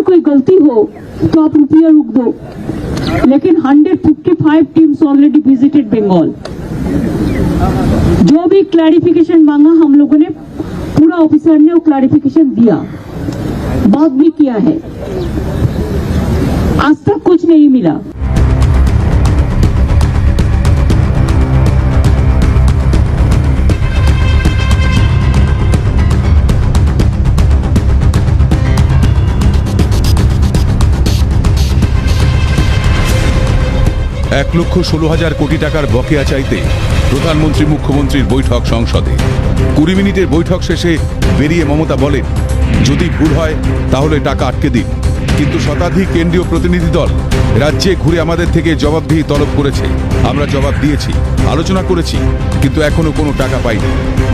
कोई गलती हो तो आप रुपया रुक दो, लेकिन 155 टीम्स ऑलरेडी विजिटेड बंगाल। जो भी क्लैरिफिकेशन मांगा हम लोगों ने, पूरा ऑफिसर ने वो क्लैरिफिकेशन दिया, बात भी किया है। आज तक कुछ नहीं मिला। এক লক্ষ 16,000 কোটি টাকার বকেয়া চাইতে প্রধানমন্ত্রী মুখ্যমন্ত্রীর বৈঠক সংসদে। 20 মিনিটের বৈঠক শেষে বেরিয়ে মমতা বলেন, যদি ভুল হয় তাহলে টাকা আটকে দিন। কিন্তু শতাধিক কেন্দ্রীয় প্রতিনিধি দল রাজ্যে ঘুরে আমাদের থেকে জবাবদিহি তলব করেছে। আমরা জবাব দিয়েছি, আলোচনা করেছি, কিন্তু এখনো কোনো টাকা পাইনি।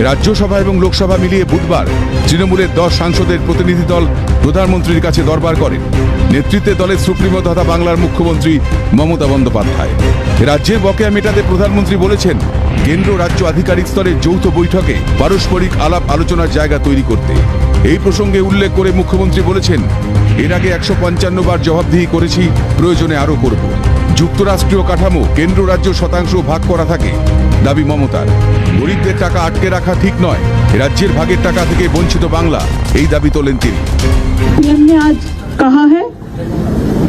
রাজ্যসভা এবং লোকসভা মিলিয়ে বুধবার তৃণমূলের 10 সাংসদের প্রতিনিধি দল প্রধানমন্ত্রীর কাছে দরবার করেন। নেতৃত্বে দলের সুপ্রিমো তথা বাংলার মুখ্যমন্ত্রী মমতা বন্দ্যোপাধ্যায়। রাজ্যের বকেয়া মেটাতে প্রধানমন্ত্রী বলেছেন, কেন্দ্র রাজ্য আধিকারিক স্তরের যৌথ বৈঠকে পারস্পরিক আলাপ আলোচনার জায়গা তৈরি করতে। এই প্রসঙ্গে উল্লেখ করে মুখ্যমন্ত্রী বলেছেন, এর আগে 155 বার জবাবদিহি করেছি, প্রয়োজনে আরও করব। যুক্তরাষ্ট্রীয় কাঠামো কেন্দ্র রাজ্য শতাংশ ভাগ করা থাকে, দাবি মমতার। গরিবদের টাকা আটকে রাখা ঠিক নয়, রাজ্যের ভাগের টাকা থেকে বঞ্চিত বাংলা, এই দাবি তোলেন তিনি। पीएम ने आज कहा है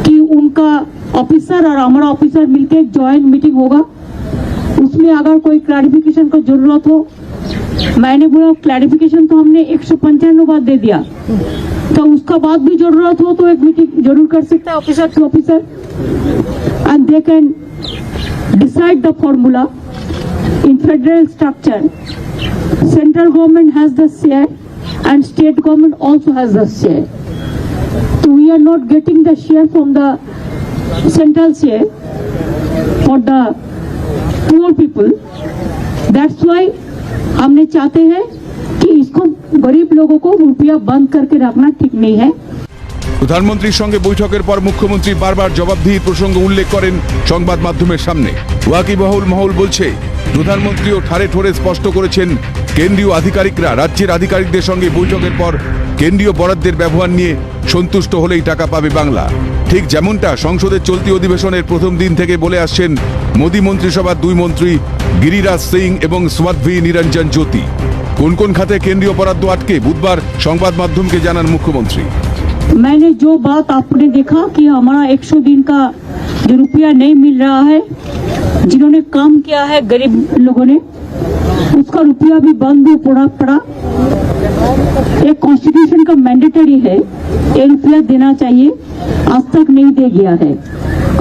कि उनका ऑफिसर और हमारा ऑफिसर मिलकर एक जॉइंट मीटिंग होगा, उसमें अगर कोई क्लैरिफिकेशन का जरूरत हो। मैंने बोला क्लैरिफिकेशन तो हमने 155 बार दे दिया, तो उसका बाद भी जरूरत हो तो एक मीटिंग जरूर कर सकता है officer to officer, and they can decide the formula in federal structure. Central government has the share and state government also has the share. So we are not getting the share from the central share for the poor people. That's why हमने चाहते हैं कि इसको गरीब लोगों को रुपया बंद करके रखना ठीक नहीं है। প্রধানমন্ত্রীর সঙ্গে বৈঠকের পর মুখ্যমন্ত্রী বারবার জবাবদিহির প্রসঙ্গ উল্লেখ করেন সংবাদ মাধ্যমের সামনে। ওয়াকিবহুল মহল বলছে, প্রধানমন্ত্রীও ঠাড়ে ঠোড়ে স্পষ্ট করেছেন, কেন্দ্রীয় আধিকারিকরা রাজ্যের আধিকারিকদের সঙ্গে বৈঠকের পর কেন্দ্রীয় বরাদ্দের ব্যবহার নিয়ে সন্তুষ্ট হলেই টাকা পাবে বাংলা। ঠিক যেমনটা সংসদের চলতি অধিবেশনের প্রথম দিন থেকে বলে আসছেন মোদী মন্ত্রিসভার 2 মন্ত্রী গিরিরাজ সিং এবং স্বাধভি নিরঞ্জন জ্যোতি। কোন কোন খাতে কেন্দ্রীয় বরাদ্দ আটকে বুধবার সংবাদ মাধ্যমকে জানান মুখ্যমন্ত্রী। मैंने जो बात आपने देखा कि हमारा 100 दिन का जो रुपया नहीं मिल रहा है, जिन्होंने काम किया है गरीब लोगों ने, उसका रुपया भी बंद हो पड़ा। एक कॉन्स्टिट्यूशन का मैंडेटरी है, ये रुपया देना चाहिए, आज तक नहीं दे गया है।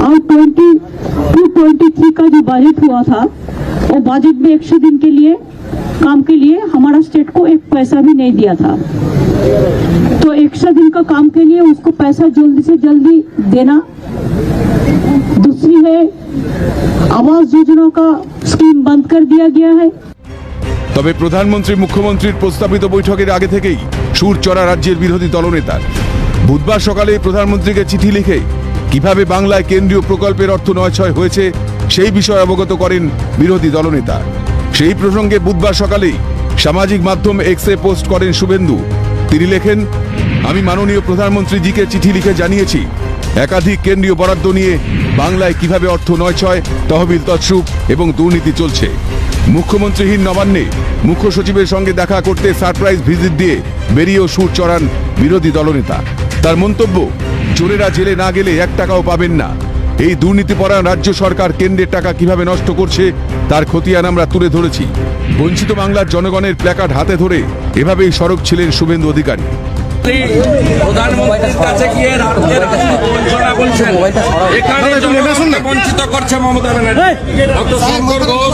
और 22-23 का जो बजट हुआ था, वो बजट में 100 दिन के लिए काम के लिए हमारा स्टेट को एक पैसा भी नहीं दिया था। तो 100 दिन का काम के लिए उसको पैसा जल्दी से जल्दी देना। दूसरी है, आवास योजना का स्कीम बंद कर दिया गया है। তবে প্রধানমন্ত্রী মুখ্যমন্ত্রীর প্রস্তাবিত বৈঠকের আগে থেকেই সুর চড়া রাজ্যের বিরোধী দলনেতার। বুধবার সকালে প্রধানমন্ত্রীকে চিঠি লিখে কিভাবে বাংলায় কেন্দ্রীয় প্রকল্পের অর্থ নয়ছয় হয়েছে সেই বিষয়ে অবগত করেন বিরোধী দলনেতা। সেই প্রসঙ্গে বুধবার সকালেই সামাজিক মাধ্যম এক্সে পোস্ট করেন শুভেন্দু। তিনি লেখেন, আমি মাননীয় প্রধানমন্ত্রীজিকে চিঠি লিখে জানিয়েছি একাধিক কেন্দ্রীয় বরাদ্দ নিয়ে বাংলায় কিভাবে অর্থ নয়ছয়, তহবিল তছরূপ এবং দুর্নীতি চলছে। মুখ্যমন্ত্রীহীন নবান্নে মুখ্য সচিবের সঙ্গে দেখা করতে সারপ্রাইজ ভিজিট দিয়ে বেরিয়েও সুর চড়ান বিরোধী দলনেতা। তার মন্তব্য, চোরেরা জেলে না গেলে 1 টাকাও পাবেন না। এই দুর্নীতিপরায়ণ রাজ্য সরকার কেন্দ্রের টাকা কিভাবে নষ্ট করছে তার খতিয়ান আমরা তুলে ধরেছি। বঞ্চিত বাংলার জনগণের প্ল্যাকার্ড হাতে ধরে এভাবেই সরব ছিলেন শুভেন্দু অধিকারী। প্রধানমন্ত্রীর কাছে গিয়ে রাজ্যের বঞ্চনা বলছেন, এখানে জনগণকে বঞ্চিত করছে মমতা ব্যানার্জি। ডক্টর শঙ্কর ঘোষ,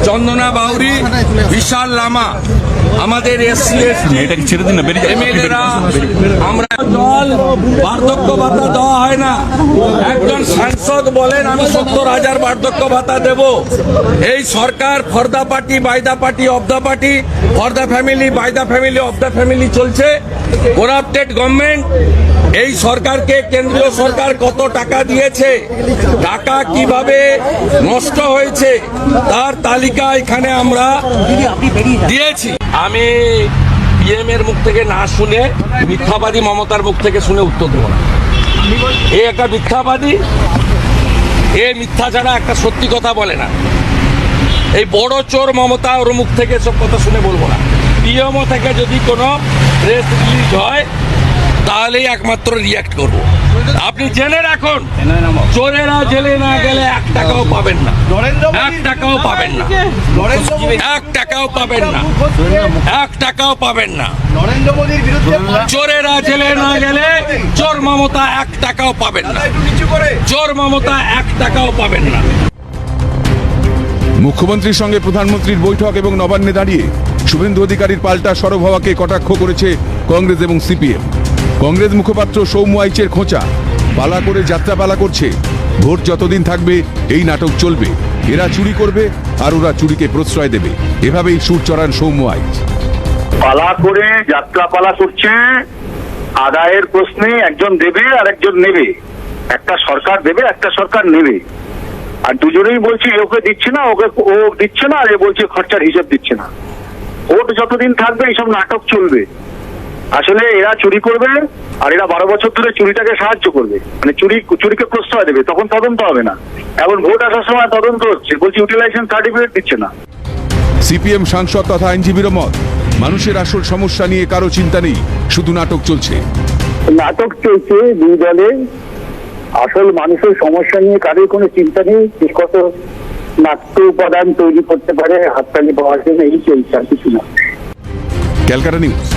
চন্দনা বাউরি, বিশাল লামা, আমাদের এসসি এমএলএরা, আমরা জল বার্ধক্য ভাতা দেওয়া হয় না। একজন সাংসদ বলেন আমি 70,000 বার্ধক্য ভাতা দেব। এই সরকার for the party, by the party, of the party, for the family, by the family, of the family চলছে। Corrupted government. এই সরকারকে কেন্দ্রীয় সরকার কত টাকা দিয়েছে, টাকা কিভাবে নষ্ট হয়েছে তার তালিকা এখানে আমরা দিয়েছি। আমি পিএম এর মুখ থেকে না শুনে, মিথ্যাবাদী মমতার মুখ থেকে শুনে উত্তর দেব না। এ একটা মিথ্যাবাদী, এ মিথ্যা ছাড়া একটা সত্যি কথা বলে না। এই বড় চোর মমতা, ওর মুখ থেকে সব কথা শুনে বলবো না। পিএমও থেকে যদি কোনো প্রেস রিলিজ হয় তাহলেই একমাত্র রিয়াক্ট করব। আপনি জেনে রাখুন, চোরেরা জেলে না গেলে 1 টাকাও পাবেন না, 1 টাকাও পাবেন না, 1 টাকাও পাবেন না, 1 টাকাও পাবেন না। চোরেরা জেলে না গেলে চোর মমতা 1 টাকাও পাবেন না, চোর মমতা 1 টাকাও পাবেন না। মুখ্যমন্ত্রীর সঙ্গে প্রধানমন্ত্রীর বৈঠক এবং নবান্নে দাঁড়িয়ে শুভেন্দু অধিকারীর পাল্টা সরব হওয়াকে কটাক্ষ করেছে কংগ্রেস এবং সিপিএম। কংগ্রেস মুখপাত্র সৌম্য আইচের খোঁচা, পালা করে যাত্রাপালা করছে, ভোট যতদিন থাকবে এই নাটক চলবে, এরা চুরি করবে আর ওরা চুরিকে প্রশ্রয় দেবে, এভাবেই সুর চড়ান সৌম্য আইচ। পালা করে যাত্রা পালা করছে, আদায়ের প্রশ্নে একজন দেবে আর একজন নেবে, একটা সরকার দেবে একটা সরকার নেবে, আর দুজনেই বলছে ওকে দিচ্ছে না, ওকে ও দিচ্ছে না, আর এ বলছে খরচার হিসাব দিচ্ছে না। ভোট যতদিন থাকবে এইসব নাটক চলবে। আসলে এরা চুরি করবে আর এরা 12 বছর ধরে চুরিটাকে সাহায্য করবে, মানে চুরিকে প্রশ্রয় দেবে, তখন তদন্ত হবে না। এখন ভোট আসার সময় তদন্ত হচ্ছে, বলছি ইউটিলাইজেশন সার্টিফিকেট দিচ্ছে না। সিপিএম সাংসদ তথা আইনজীবীর মত, মানুষের আসল সমস্যা নিয়ে কারো চিন্তা নেই, শুধু নাটক চলছে। নাটক চলছে দুই দলে, আসল মানুষের সমস্যা নিয়ে কারোর কোনো চিন্তা নেই, কত নাট্য উপাদান তৈরি করতে পারে হাততালি পাওয়ার জন্য, এই চলছে, আর কিছু না। ক্যালকাটা নিউজ।